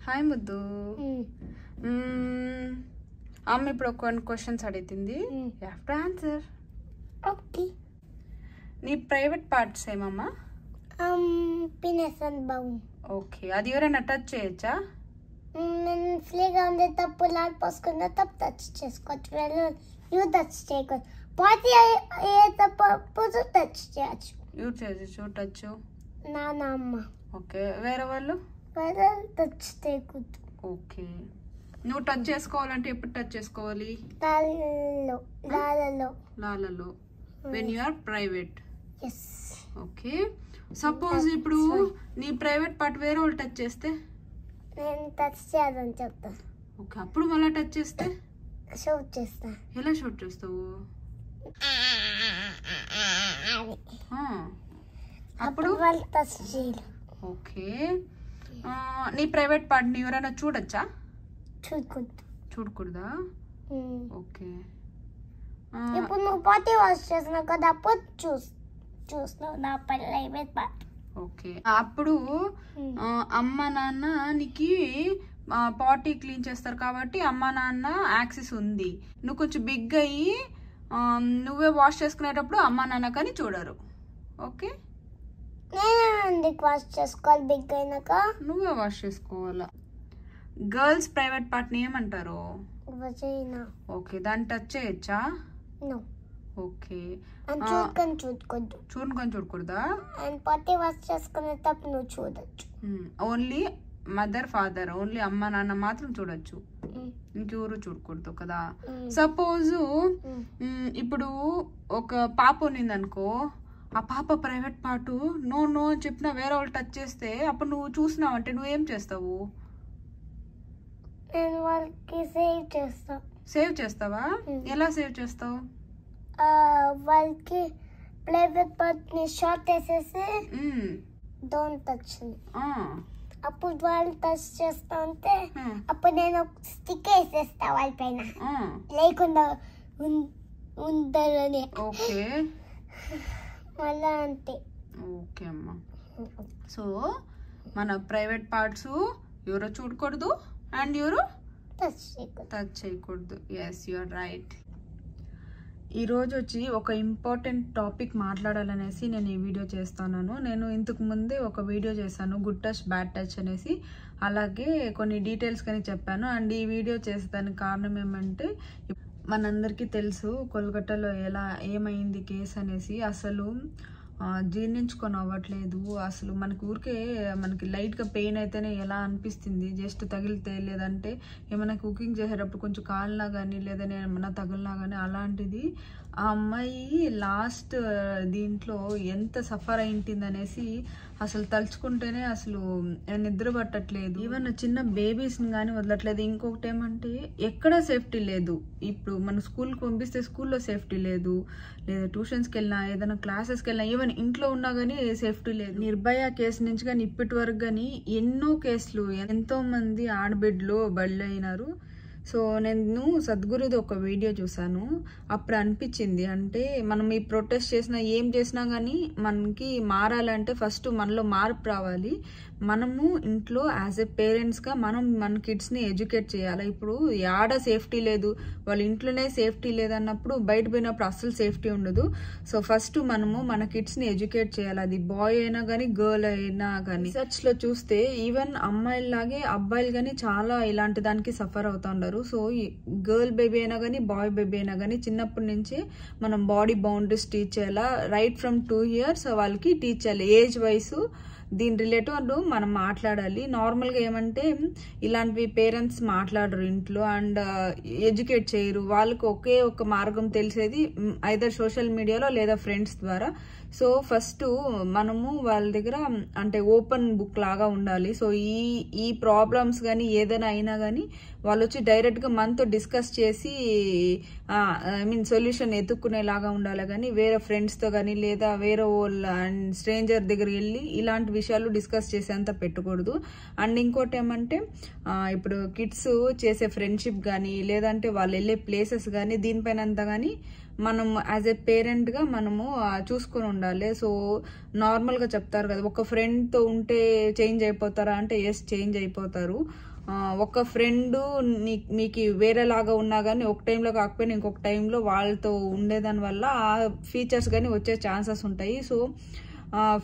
Hi ముద్దు. అమ్మ ఇప్పుడు కొన్ని క్వశ్చన్స్ అడుగుతుంది, you have to answer. Okay. నీ ప్రైవేట్ పార్ట్స్ ఏమమ్మా? పీనస్ అండ్ బౌన్. ఓకే, అది ఎవరైనా టచ్ చేయొచ్చా? నేను ఫ్రీగా ఉండే తప్పు లాడ్ పోసుకున్న తప్పు టచ్ చేసుకోవచ్చు, యూ టచ్ చేయకూడదు. పాతి ఏ తప్పు టచ్ చేయొచ్చు, యూజ్ చేయొచ్చు టచ్. నాన్న అమ్మ. ఓకే, వేరే వాళ్ళు టచ్ చేయకూడదు. ఓకే, నువ్వు టచ్ చేసుకోవాలంటే ఎప్పుడు టచ్ చేసుకోవాలి? లాలలో when you are private. Yes. Okay, suppose ఇప్పుడు నీ ప్రైవేట్ పార్ట్ వేరే వాళ్ళు టచ్ చేస్తే? నేను టచ్ చేయాలని చెప్తా. ఓకే, అప్పుడు మళ్ళీ టచ్ చేస్తే షూట్ చేస్తా. ఎలా షూట్ చేస్తావు? అప్పుడు వాళ్ళు టచ్ చేయరు. ఓకే, నీ ప్రైవేట్ పార్ట్ని ఎవరైనా చూడొచ్చా? చూడకూడదా? ఓకే, ఇప్పుడు నువ్వు పార్టీ వాష్ చేసినావు కదా, అప్పుడు చూస్తున్నావు నా ప్రైవేట్ పార్ట్. ఓకే, అప్పుడు అమ్మ నాన్న నీకు పార్టీ క్లీన్ చేస్తారు కాబట్టి అమ్మ నాన్న యాక్సెస్ ఉంది. నువ్వు కొంచెం బిగ్ అయ్యి నువ్వే వాష్ చేసుకునేటప్పుడు అమ్మ నాన్న కానీ చూడరు. ఓకే, నేను వాష్ చేసుకోవాలి బిగ్ అయినాక. నువ్వే వాష్ చేసుకోవాలా. గర్ల్స్ ప్రైవేట్ పార్ట్ని ఏమంటారు? ఓకే, దాన్ని టచ్ చేయొచ్చా? ఓకే, చూడకూడదా? పార్టీ వాష్ చేసుకునేటప్పుడు నువ్వు చూడొచ్చు. ఓన్లీ మదర్ ఫాదర్, ఓన్లీ అమ్మ నాన్న మాత్రం చూడొచ్చు, ఇంకెవరు చూడకూడదు కదా. సపోజ్ ఇప్పుడు ఒక పాప ఉన్నింది అనుకో, ఆ పాప ప్రైవేట్ పార్ట్ నో చెప్పినా వేరే వాళ్ళు టచ్ చేస్తే అప్పుడు నువ్వు చూసినావు అంటే నువ్వేం చేస్తావు? నేను వాళ్ళకి సేవ్ చేస్తావా? ఎలా సేవ్ చేస్తావు? వాళ్ళకి ప్రైవేట్ పార్ట్ ని షార్ట్ వేసేసి డోంట్ టచ్, అప్పుడు వాళ్ళు టచ్ చేస్తా ఉంటే అప్పుడు నేను స్టిక్ వేసేస్తా వాళ్ళ పైన, లేకుండా ఉండరని. ఓకే, మళ్ళా అంతే. ఓకే అమ్మా, సో మన ప్రైవేట్ పార్ట్స్ ఎవరో చూడకూడదు అండ్ ఎవరు టచ్ చేయకూడదు. Yes, you are right. ఈరోజు వచ్చి ఒక ఇంపార్టెంట్ టాపిక్ మాట్లాడాలనేసి నేను ఈ వీడియో చేస్తున్నాను. నేను ఇంతకు ముందే ఒక వీడియో చేశాను, గుడ్ టచ్ బ్యాడ్ టచ్ అనేసి, అలాగే కొన్ని డీటెయిల్స్ కానీ చెప్పాను. అండ్ ఈ వీడియో చేసేదానికి కారణం ఏమంటే, మనందరికీ తెలుసు కోల్కతాలో ఏమైంది కేసు అనేసి. అసలు జీర్ణించుకొని అవ్వట్లేదు. అసలు మనకి లైట్గా పెయిన్ అయితేనే ఎలా అనిపిస్తుంది, జస్ట్ తగిలితే, లేదంటే ఏమైనా కుకింగ్ చేసేటప్పుడు కొంచెం కాలినా కానీ లేదని ఏమన్నా తగిలినా కానీ అలాంటిది. ఆ అమ్మాయి లాస్ట్ దీంట్లో ఎంత సఫర్ అయింటుంది అనేసి అసలు తలుచుకుంటేనే అసలు నిద్ర పట్టట్లేదు. ఈవెన్ చిన్న బేబీస్ని కానీ వదలట్లేదు. ఇంకొకటి ఏమంటే ఎక్కడ సేఫ్టీ లేదు. ఇప్పుడు మన స్కూల్కి పంపిస్తే స్కూల్లో సేఫ్టీ లేదు, లేదా ట్యూషన్స్కి వెళ్ళినా, ఏదైనా క్లాసెస్కి వెళ్ళినా, ఈవెన్ ఇంట్లో ఉన్నా కానీ సేఫ్టీ లేదు. నిర్భయ కేసు నుంచి కానీ ఇప్పటి వరకు కానీ ఎన్నో కేసులు, ఎంతో మంది ఆడబిడ్డలు బళ్ళైనారు. సో నేను సద్గురుది ఒక వీడియో చూసాను, అప్పుడు అనిపించింది, అంటే మనం ఈ ప్రొటెస్ట్ చేసినా ఏం చేసినా కానీ మనకి మారాలంటే ఫస్ట్ మనలో మార్పు రావాలి. మనము ఇంట్లో యాజ్ ఎ పేరెంట్స్గా మనం మన కిడ్స్ని ఎడ్యుకేట్ చేయాలి. ఇప్పుడు యాడ సేఫ్టీ లేదు, వాళ్ళ ఇంట్లోనే సేఫ్టీ లేదన్నప్పుడు బయట పోయినప్పుడు అస్సలు సేఫ్టీ ఉండదు. సో ఫస్ట్ మనము మన కిడ్స్ని ఎడ్యుకేట్ చేయాలి, అది బాయ్ అయినా కానీ గర్ల్ అయినా కానీ. రీసెర్చ్లో చూస్తే ఈవెన్ అమ్మాయిలాగే అబ్బాయిలు కానీ చాలా ఇలాంటి దానికి సఫర్ అవుతుంటారు. సో గర్ల్ బేబీ అయినా కానీ బాయ్ బేబీ అయినా కానీ చిన్నప్పటి నుంచే మనం బాడీ బౌండరీస్ టీచ్ చేయాలా. రైట్ ఫ్రమ్ 2 years వాళ్ళకి టీచ్ చేయాలి. ఏజ్ వైస్ దీని రిలేటివ్ మనం మాట్లాడాలి. నార్మల్గా ఏమంటే ఇలాంటివి పేరెంట్స్ మాట్లాడరు ఇంట్లో అండ్ ఎడ్యుకేట్ చేయరు. వాళ్ళకి ఒకే ఒక మార్గం తెలిసేది ఐదర్ సోషల్ మీడియాలో లేదా ఫ్రెండ్స్ ద్వారా. సో ఫస్ట్ మనము వాళ్ళ దగ్గర అంటే ఓపెన్ బుక్ లాగా ఉండాలి. సో ఈ ప్రాబ్లమ్స్ కానీ ఏదైనా అయినా కానీ వాళ్ళు వచ్చి డైరెక్ట్గా మనతో డిస్కస్ చేసి సొల్యూషన్ ఎత్తుక్కునేలాగా ఉండాలి. కానీ వేరే ఫ్రెండ్స్తో కానీ లేదా వేరే వాళ్ళ స్ట్రేంజర్ దగ్గర వెళ్ళి ఇలాంటి విషయాలు డిస్కస్ చేసేంత పెట్టకూడదు. అండ్ ఇంకోటి ఏమంటే ఇప్పుడు కిడ్స్ చేసే ఫ్రెండ్షిప్ కానీ లేదంటే వాళ్ళు వెళ్ళే ప్లేసెస్ కానీ దీనిపైన అంతా కానీ మనం యాజ్ ఎ పేరెంట్గా మనము చూసుకొని ఉండాలి. సో నార్మల్గా చెప్తారు కదా, ఒక ఫ్రెండ్తో ఉంటే చేంజ్ అయిపోతారా అంటే ఎస్ చేంజ్ అయిపోతారు. ఒక ఫ్రెండ్ మీకు వేరేలాగా ఉన్నా కానీ ఒక టైంలో కాకపోయినా ఇంకొక టైంలో వాళ్ళతో ఉండేదాని వల్ల ఆ ఫీచర్స్ కానీ వచ్చే ఛాన్సెస్ ఉంటాయి. సో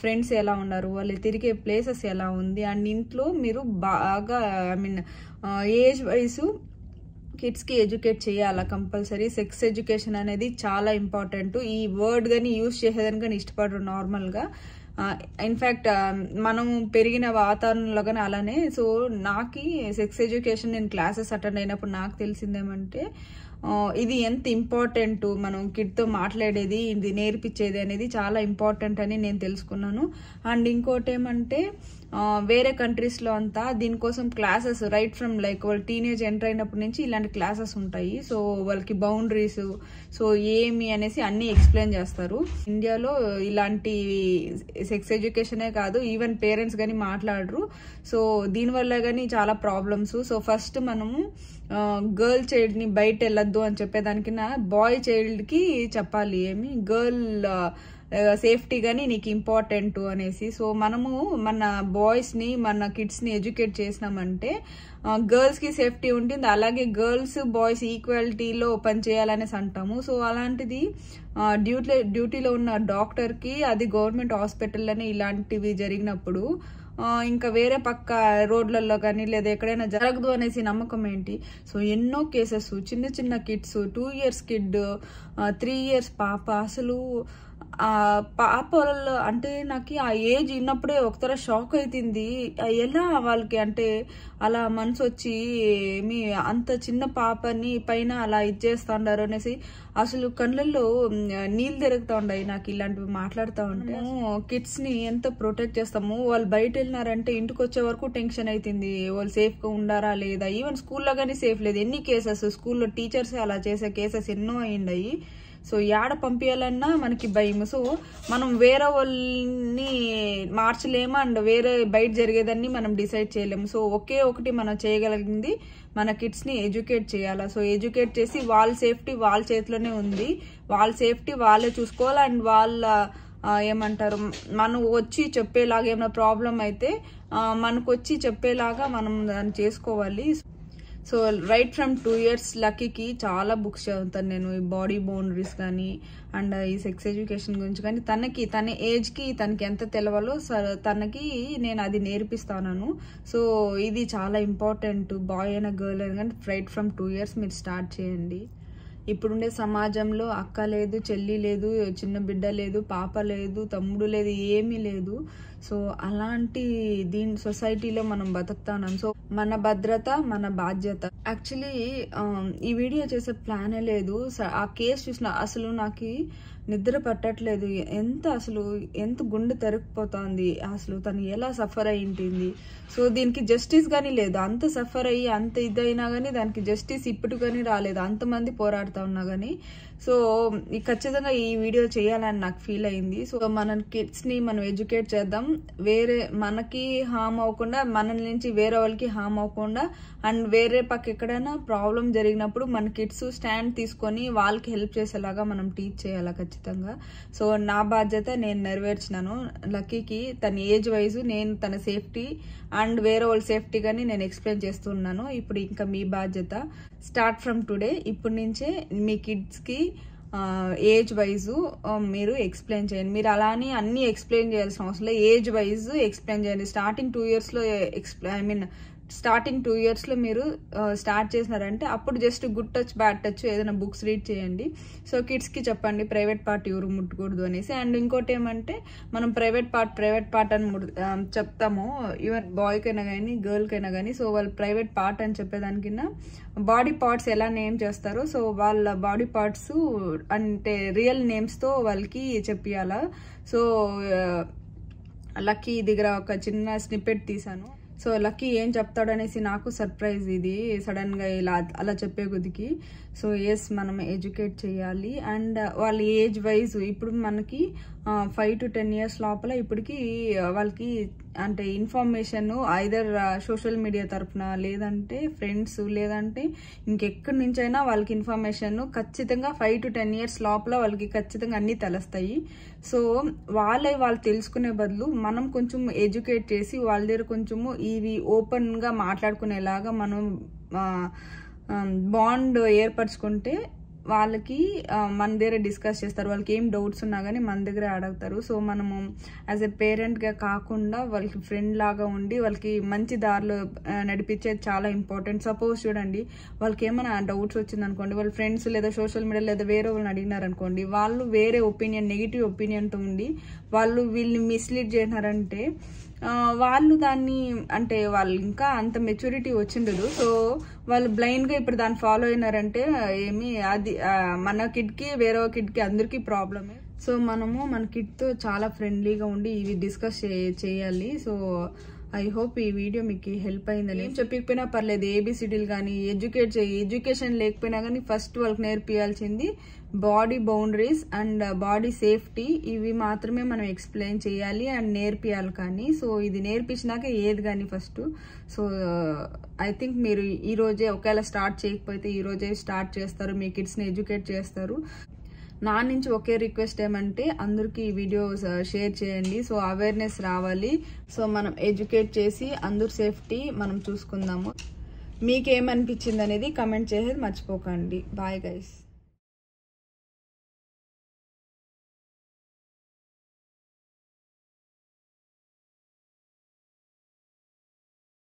ఫ్రెండ్స్ ఎలా ఉన్నారు, వాళ్ళు తిరిగే ప్లేసెస్ ఎలా ఉంది, అండ్ ఇంట్లో మీరు బాగా ఏజ్ వైజ్ కిడ్స్కి ఎడ్యుకేట్ చేయాలా కంపల్సరీ. సెక్స్ ఎడ్యుకేషన్ అనేది చాలా ఇంపార్టెంట్. ఈ వర్డ్ కానీ యూజ్ చేసేదాన్ని కానీ ఇష్టపడరు నార్మల్గా. ఇన్ఫ్యాక్ట్ మనం పెరిగిన వాతావరణంలో కానీ అలానే. సో నాకు సెక్స్ ఎడ్యుకేషన్ నేను క్లాసెస్ అటెండ్ అయినప్పుడు నాకు తెలిసిందేమంటే ఇది ఎంత ఇంపార్టెంట్, మనం కిడ్తో మాట్లాడేది, ఇది నేర్పించేది అనేది చాలా ఇంపార్టెంట్ అని నేను తెలుసుకున్నాను. అండ్ ఇంకోటి ఏమంటే వేరే కంట్రీస్లో అంతా దీనికోసం క్లాసెస్ రైట్ ఫ్రమ్ లైక్ వాళ్ళు టీనేజ్ ఎంటర్ అయినప్పటి నుంచి ఇలాంటి క్లాసెస్ ఉంటాయి. సో వాళ్ళకి బౌండరీస్ సో ఏమి అనేసి అన్నీ ఎక్స్ప్లెయిన్ చేస్తారు. ఇండియాలో ఇలాంటి సెక్స్ ఎడ్యుకేషనే కాదు, ఈవెన్ పేరెంట్స్ కానీ మాట్లాడరు. సో దీనివల్ల కానీ చాలా ప్రాబ్లమ్స్. సో ఫస్ట్ మనము గర్ల్ చైల్డ్ని బయట వెళ్ళొద్దు అని చెప్పేదానికన్నా బాయ్ చైల్డ్కి చెప్పాలి ఏమి గర్ల్ సేఫ్టీ కానీ నీకు ఇంపార్టెంట్ అనేసి. సో మనము మన బాయ్స్ని మన కిడ్స్ని ఎడ్యుకేట్ చేసినామంటే గర్ల్స్కి సేఫ్టీ ఉంటుంది, అలాగే గర్ల్స్ బాయ్స్ ఈక్వాలిటీలో పనిచేయాలనేసి అంటాము. సో అలాంటిది డ్యూటీలో ఉన్న డాక్టర్కి అది గవర్నమెంట్ హాస్పిటల్లోనే ఇలాంటివి జరిగినప్పుడు ఇంకా వేరే పక్క రోడ్లలో కానీ లేదా ఎక్కడైనా జరగదు అనేసి నమ్మకం ఏంటి? సో ఎన్నో కేసెస్ చిన్న చిన్న కిడ్స్, 2 years కిడ్, 3 years పాప, అసలు ఆ పాప అంటే నాకు ఆ ఏజ్ ఉన్నప్పుడే ఒకతర షాక్ అవుతుంది. ఎలా వాళ్ళకి అంటే అలా మనసు వచ్చి ఏమి అంత చిన్న పాపని పైన అలా ఇచ్చేస్తుండారు అనేసి అసలు కళ్ళల్లో నీళ్ళు తిరుగుతూ ఉన్నాయి నాకు ఇలాంటివి మాట్లాడుతూ ఉంటే. కిడ్స్ ని ఎంత ప్రొటెక్ట్ చేస్తాము, వాళ్ళు బయట వెళ్ళినారంటే ఇంటికి వచ్చే వరకు టెన్షన్ అవుతుంది, వాళ్ళు సేఫ్ గా ఉండారా లేదా. ఈవెన్ స్కూల్లో కానీ సేఫ్ లేదు. ఎన్ని కేసెస్ స్కూల్లో టీచర్స్ అలా చేసే కేసెస్ ఎన్నో అయ్యిండాయి. సో యాడ పంపించాలన్నా మనకి భయం. సో మనం వేరే వాళ్ళని మార్చలేము అండ్ వేరే బయట జరిగేదాన్ని మనం డిసైడ్ చేయలేము. సో ఒకే ఒకటి మనం చేయగలిగింది మన కిడ్స్ని ఎడ్యుకేట్ చేయాలా. సో ఎడ్యుకేట్ చేసి వాళ్ళ సేఫ్టీ వాళ్ళ చేతిలోనే ఉంది, వాళ్ళ సేఫ్టీ వాళ్ళే చూసుకోవాలి. అండ్ వాళ్ళ ఏమంటారు మనం వచ్చి చెప్పేలాగా ఏమైనా ప్రాబ్లం అయితే మనకు వచ్చి చెప్పేలాగా మనం దాన్ని చేసుకోవాలి. సో రైట్ ఫ్రమ్ 2 years లక్కీకి చాలా బుక్స్ చదువుతాను నేను, ఈ బాడీ బౌండరీస్ కానీ అండ్ ఈ సెక్స్ ఎడ్యుకేషన్ గురించి కానీ. తన ఏజ్కి తనకి ఎంత తెలవాలో తనకి నేను అది నేర్పిస్తాను. సో ఇది చాలా ఇంపార్టెంట్. బాయ్ అయినా గర్ల్ అయినా కానీ రైట్ ఫ్రమ్ 2 years మీరు స్టార్ట్ చేయండి. ఇప్పుడుండే సమాజంలో అక్క లేదు, చెల్లి లేదు, చిన్న బిడ్డ లేదు, పాప లేదు, తమ్ముడు లేదు, ఏమీ లేదు. సో అలాంటి సొసైటీలో మనం బతుకుతాం. సో మన భద్రత మన బాధ్యత. యాక్చువల్లీ ఈ వీడియో చేసే ప్లానే లేదు. ఆ కేసు చూసిన అసలు నాకు నిద్ర పట్టట్లేదు. ఎంత గుండె తరుక్కుపోతుంది. అసలు తను ఎలా సఫర్ అయింటుంది. సో దీనికి జస్టిస్ కానీ లేదు. అంత సఫర్ అయ్యి అంత ఇదైనా కానీ దానికి జస్టిస్ ఇప్పుడు కానీ రాలేదు, అంతమంది పోరాడుతూ ఉన్నా కానీ. సో ఖచ్చితంగా ఈ వీడియో చేయాలని నాకు ఫీల్ అయింది. సో మన కిడ్స్ని మనం ఎడ్యుకేట్ చేద్దాం, వేరే మనకి హామ్ అవ్వకుండా, మన నుంచి వేరే వాళ్ళకి హామ్ అవ్వకుండా. అండ్ వేరే పక్క ఎక్కడైనా ప్రాబ్లం జరిగినప్పుడు మన కిడ్స్ స్టాండ్ తీసుకొని వాళ్ళకి హెల్ప్ చేసేలాగా మనం టీచ్ చేయాలి ఖచ్చితంగా. సో నా బాధ్యత నేను నెరవేర్చినాను. లక్కీకి తన ఏజ్ వైజ్ నేను తన సేఫ్టీ అండ్ వేరే వాళ్ళ సేఫ్టీ కానీ నేను ఎక్స్ప్లెయిన్ చేస్తున్నాను. ఇప్పుడు ఇంకా మీ బాధ్యత స్టార్ట్ ఫ్రమ్ టుడే. ఇప్పటి నుంచే మీ కిడ్స్కి ఏజ్ వైజ్ మీరు ఎక్స్ప్లెయిన్ చేయండి. మీరు అలానే అన్ని ఎక్స్ప్లెయిన్ చేయాల్సిన అవసరం లేదు, ఏజ్ వైజ్ ఎక్స్ప్లెయిన్ చేయండి. స్టార్టింగ్ 2 yearsలో స్టార్టింగ్ 2 yearsలో మీరు స్టార్ట్ చేసినారంటే అప్పుడు just good touch bad touch ఏదైనా బుక్స్ రీడ్ చేయండి. సో కిడ్స్కి చెప్పండి ప్రైవేట్ పార్ట్ ఎవరు ముట్టకూడదు అనేసి. అండ్ ఇంకోటి ఏమంటే మనం ప్రైవేట్ పార్ట్ అని చెప్తాము, ఈవెన్ బాయ్కైనా కానీ గర్ల్కైనా కానీ. సో వాళ్ళు ప్రైవేట్ పార్ట్ అని చెప్పేదానికన్నా బాడీ పార్ట్స్ ఎలా నేమ్ చేస్తారో సో వాళ్ళ బాడీ పార్ట్స్ అంటే రియల్ నేమ్స్తో వాళ్ళకి చెప్పియాలా. సో లక్కీ దగ్గర ఒక చిన్న స్నిప్పెట్ తీసాను. సో లక్కీ ఏం చెప్తాడనేసి నాకు సర్ప్రైజ్ ఇది సడన్గా ఇలా అలా చెప్పే కొద్దికి. సో ఎస్ మనం ఎడ్యుకేట్ చేయాలి. అండ్ వాళ్ళ ఏజ్ వైజ్ ఇప్పుడు మనకి 5 to 10 years లోపల ఇప్పటికి వాళ్ళకి అంటే ఇన్ఫర్మేషన్ ఐదర్ సోషల్ మీడియా తరఫున లేదంటే ఫ్రెండ్స్ లేదంటే ఇంకెక్కడి నుంచైనా వాళ్ళకి ఇన్ఫర్మేషన్ ఖచ్చితంగా 5 to 10 years లోపల వాళ్ళకి ఖచ్చితంగా అన్నీ తెలుస్తాయి. సో వాళ్ళు తెలుసుకునే బదులు మనం కొంచెం ఎడ్యుకేట్ చేసి వాళ్ళ దగ్గర కొంచెము ఇవి ఓపెన్గా మాట్లాడుకునేలాగా మనం బాండ్ ఏర్పరచుకుంటే వాళ్ళకి మన దగ్గర డిస్కస్ చేస్తారు. వాళ్ళకి ఏం డౌట్స్ ఉన్నా కానీ మన దగ్గరే అడుగుతారు. సో మనము యాజ్ ఎ పేరెంట్గా కాకుండా వాళ్ళకి ఫ్రెండ్ లాగా ఉండి వాళ్ళకి మంచి దారిలో నడిపించేది చాలా ఇంపార్టెంట్. సపోజ్ చూడండి, వాళ్ళకి ఏమైనా డౌట్స్ వచ్చిందనుకోండి, వాళ్ళ ఫ్రెండ్స్ లేదా సోషల్ మీడియా లేదా వేరే వాళ్ళని అడిగినారనుకోండి, వాళ్ళు వేరే ఒపీనియన్, నెగిటివ్ ఒపీనియన్తో ఉండి వాళ్ళు వీళ్ళని మిస్లీడ్ చేసినారంటే వాళ్ళు దాన్ని అంటే వాళ్ళు ఇంకా అంత మెచ్యూరిటీ వచ్చిండదు. సో వాళ్ళు బ్లైండ్గా ఇప్పుడు దాన్ని ఫాలో అయినారంటే ఏమి అది మన కిడ్కి వేరే కిడ్కి అందరికీ ప్రాబ్లమే. సో మనము మన కిడ్తో చాలా ఫ్రెండ్లీగా ఉండి ఇవి డిస్కస్ చేయాలి. సో ఐ హోప్ ఈ వీడియో మీకు హెల్ప్ అయిందని. ఏం చెప్పకపోయినా పర్లేదు, ఏబిసిడీలు కానీ ఎడ్యుకేషన్ లేకపోయినా కానీ ఫస్ట్ వాళ్ళకి నేర్పియాల్సింది body boundaries and body safety. ఇవి మాత్రమే మనం ఎక్స్ప్లెయిన్ చేయాలి అండ్ నేర్పియాలి. కానీ సో ఇది నేర్పించినాక ఏది కానీ ఫస్ట్. సో ఐ థింక్ మీరు ఈ రోజే ఒకవేళ స్టార్ట్ చేయకపోతే ఈ రోజే స్టార్ట్ చేస్తారు, మీ కిడ్స్ని ఎడ్యుకేట్ చేస్తారు. నా నుంచి ఒకే రిక్వెస్ట్ ఏమంటే అందరికీ ఈ వీడియోస్ షేర్ చేయండి. సో అవేర్నెస్ రావాలి. సో మనం ఎడ్యుకేట్ చేసి అందరు సేఫ్టీ మనం చూసుకుందాము. మీకేమనిపించింది అనేది కమెంట్ చేసేది మర్చిపోకండి. Bye guys.